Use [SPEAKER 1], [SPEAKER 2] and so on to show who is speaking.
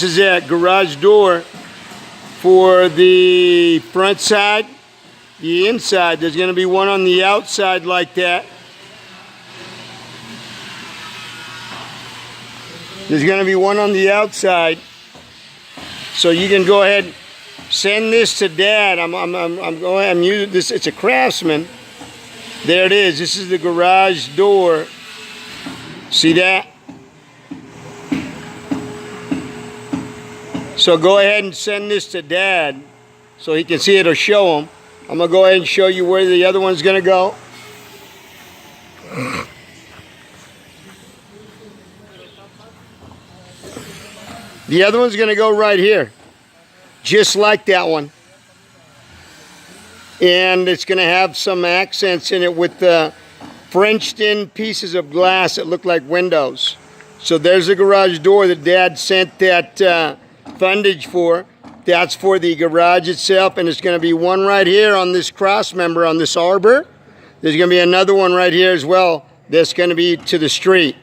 [SPEAKER 1] This is that garage door for the front side, the inside. There's going to be one on the outside like that. There's going to be one on the outside. So you can go ahead, send this to Dad. I'm using this. It's a Craftsman. There it is. This is the garage door. See that? So go ahead and send this to Dad so he can see it or show him. I'm going to go ahead and show you where the other one's going to go. The other one's going to go right here, just like that one. And it's going to have some accents in it with Frenched in pieces of glass that look like windows. So there's the garage door that Dad sent that fundage for. That's for the garage itself, and it's going to be one right here on this cross member on this arbor. There's going to be another one right here as well that's going to be to the street.